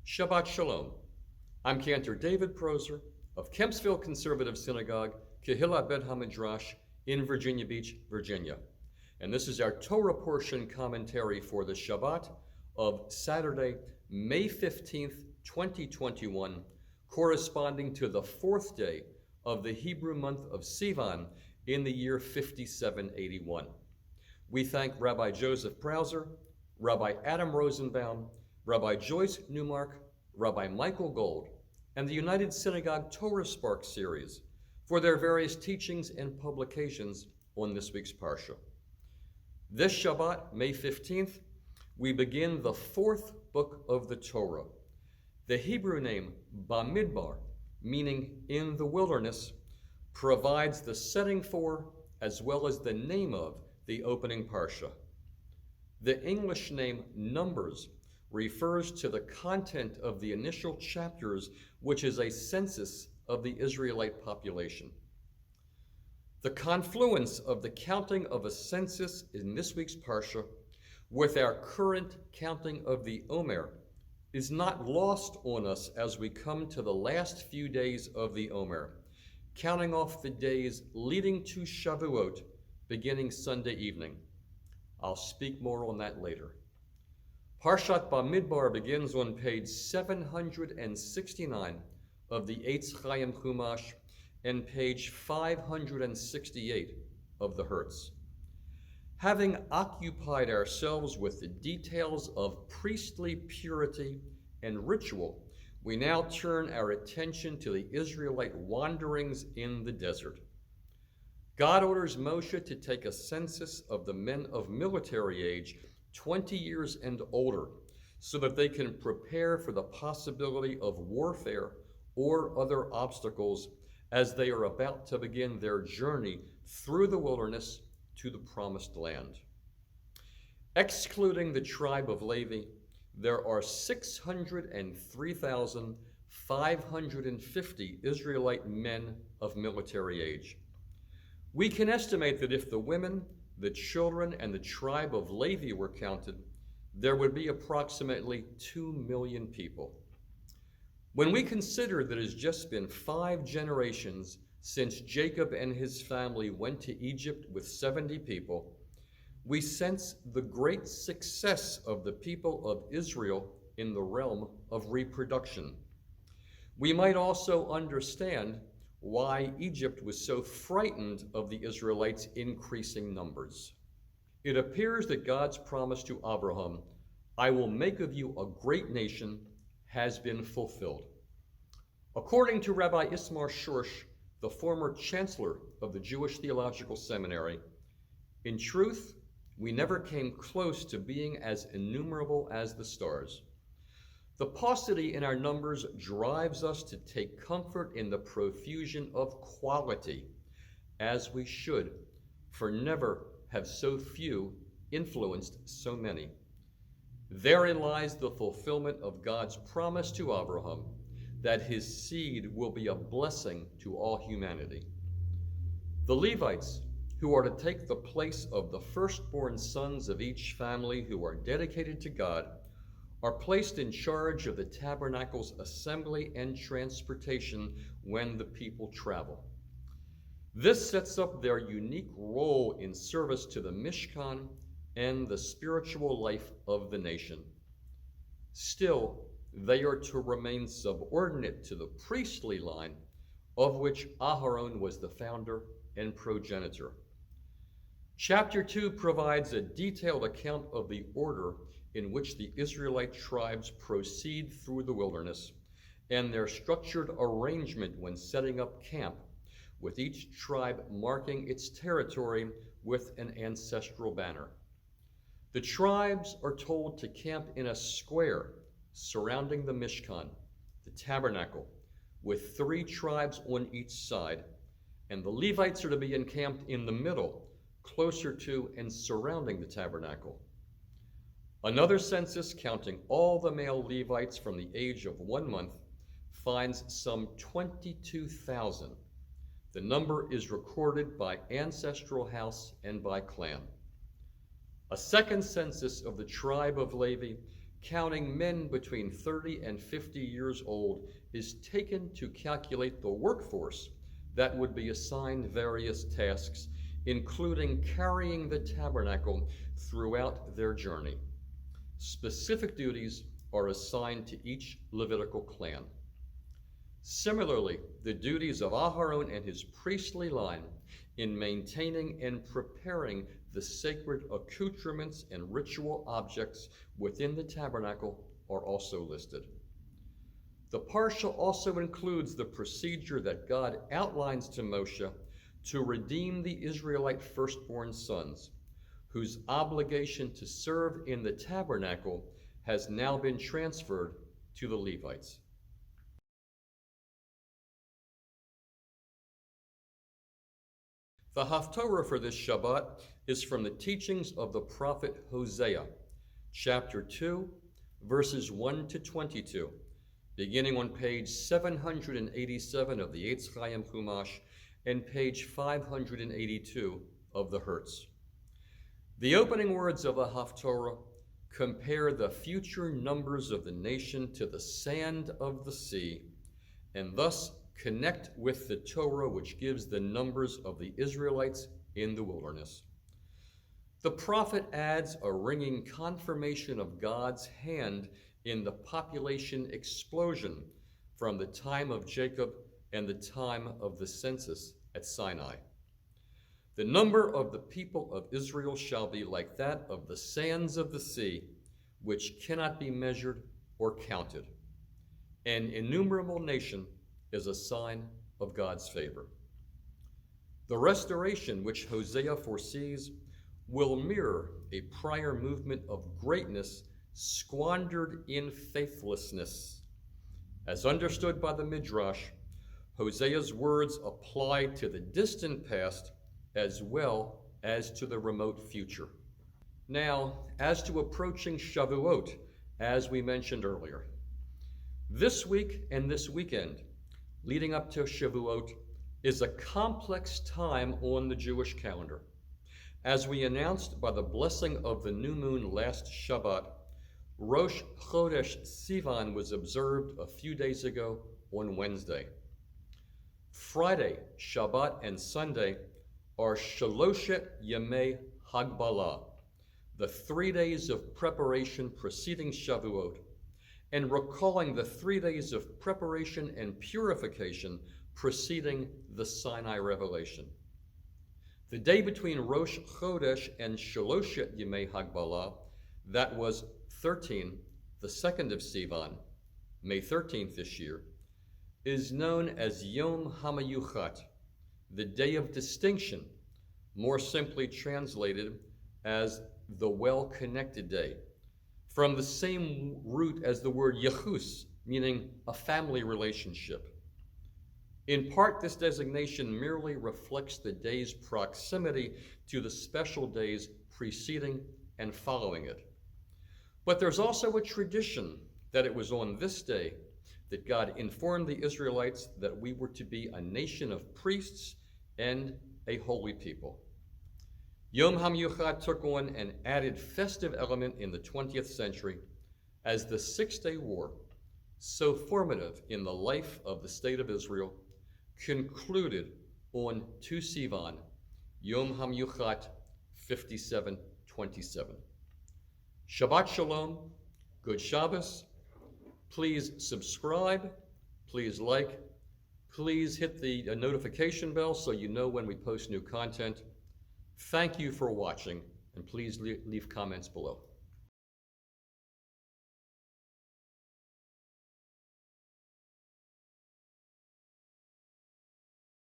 Shabbat Shalom. I'm Cantor David Proser of Kempsville Conservative Synagogue, Kehillah Bet HaMidrash in Virginia Beach, Virginia. And this is our Torah portion commentary for the Shabbat of Saturday, May 15th, 2021, corresponding to the fourth day of the Hebrew month of Sivan in the year 5781. We thank Rabbi Joseph Browser, Rabbi Adam Rosenbaum, Rabbi Joyce Newmark, Rabbi Michael Gold, and the United Synagogue Torah Spark series for their various teachings and publications on this week's Parsha. This Shabbat, May 15th, we begin the fourth book of the Torah. The Hebrew name Bamidbar, meaning in the wilderness, provides the setting for as well as the name of the opening Parsha. The English name Numbers refers to the content of the initial chapters, which is a census of the Israelite population. The confluence of the counting of a census in this week's Parsha with our current counting of the Omer is not lost on us as we come to the last few days of the Omer, counting off the days leading to Shavuot, beginning Sunday evening. I'll speak more on that later. Parshat Bamidbar begins on page 769 of the Eitz Chaim Chumash and page 568 of the Hertz. Having occupied ourselves with the details of priestly purity and ritual, we now turn our attention to the Israelite wanderings in the desert. God orders Moshe to take a census of the men of military age 20 years and older, so that they can prepare for the possibility of warfare or other obstacles as they are about to begin their journey through the wilderness to the promised land. Excluding the tribe of Levi, there are 603,550 Israelite men of military age. We can estimate that if the women, the children, and the tribe of Levi were counted, there would be approximately 2 million people. When we consider that it has just been 5 generations since Jacob and his family went to Egypt with 70 people, we sense the great success of the people of Israel in the realm of reproduction. We might also understand why Egypt was so frightened of the Israelites' increasing numbers. It appears that God's promise to Abraham, "I will make of you a great nation," has been fulfilled. According to Rabbi Ismar Shorsh, the former chancellor of the Jewish Theological Seminary, in truth, we never came close to being as innumerable as the stars. The paucity in our numbers drives us to take comfort in the profusion of quality, as we should, for never have so few influenced so many. Therein lies the fulfillment of God's promise to Abraham that his seed will be a blessing to all humanity. The Levites, who are to take the place of the firstborn sons of each family who are dedicated to God, are placed in charge of the tabernacle's assembly and transportation when the people travel. This sets up their unique role in service to the Mishkan and the spiritual life of the nation. Still, they are to remain subordinate to the priestly line, of which Aharon was the founder and progenitor. Chapter 2 provides a detailed account of the order in which the Israelite tribes proceed through the wilderness and their structured arrangement when setting up camp, with each tribe marking its territory with an ancestral banner. The tribes are told to camp in a square surrounding the Mishkan, the tabernacle, with 3 tribes on each side, and the Levites are to be encamped in the middle, closer to and surrounding the tabernacle. Another census counting all the male Levites from the age of 1 month finds some 22,000. The number is recorded by ancestral house and by clan. A second census of the tribe of Levi counting men between 30 and 50 years old, is taken to calculate the workforce that would be assigned various tasks, including carrying the tabernacle throughout their journey. Specific duties are assigned to each Levitical clan. Similarly, the duties of Aharon and his priestly line in maintaining and preparing the sacred accoutrements and ritual objects within the tabernacle are also listed. The Parshat also includes the procedure that God outlines to Moshe to redeem the Israelite firstborn sons, whose obligation to serve in the tabernacle has now been transferred to the Levites. The Haftorah for this Shabbat is from the teachings of the prophet Hosea, chapter 2, verses 1 to 22, beginning on page 787 of the Eitz Chaim Chumash and page 582 of the Hertz. The opening words of the Haftorah compare the future numbers of the nation to the sand of the sea, and thus connect with the Torah, which gives the numbers of the Israelites in the wilderness. The prophet adds a ringing confirmation of God's hand in the population explosion from the time of Jacob and the time of the census at Sinai. The number of the people of Israel shall be like that of the sands of the sea, which cannot be measured or counted. An innumerable nation is a sign of God's favor. The restoration which Hosea foresees will mirror a prior movement of greatness squandered in faithlessness. As understood by the Midrash, Hosea's words apply to the distant past as well as to the remote future. Now, as to approaching Shavuot, as we mentioned earlier, this week and this weekend leading up to Shavuot is a complex time on the Jewish calendar. As we announced by the blessing of the new moon last Shabbat, Rosh Chodesh Sivan was observed a few days ago on Wednesday. Friday, Shabbat, and Sunday are Shaloshet Yemei Hagbalah, the 3 days of preparation preceding Shavuot, and recalling the 3 days of preparation and purification preceding the Sinai revelation. The day between Rosh Chodesh and Shaloshet Yemei Hagbalah, that was 13, the 2nd of Sivan, May 13th this year, is known as Yom HaMayuchat, the day of distinction, more simply translated as the well-connected day, from the same root as the word Yechus, meaning a family relationship. In part, this designation merely reflects the day's proximity to the special days preceding and following it. But there's also a tradition that it was on this day that God informed the Israelites that we were to be a nation of priests and a holy people. Yom HaMiyuchad took on an added festive element in the 20th century as the Six-Day War, so formative in the life of the state of Israel, concluded on 2 Sivan, Yom HaMiyuchad 5727. Shabbat Shalom, good Shabbos. Please subscribe, please like, please hit the notification bell so you know when we post new content. Thank you for watching, and please leave comments below.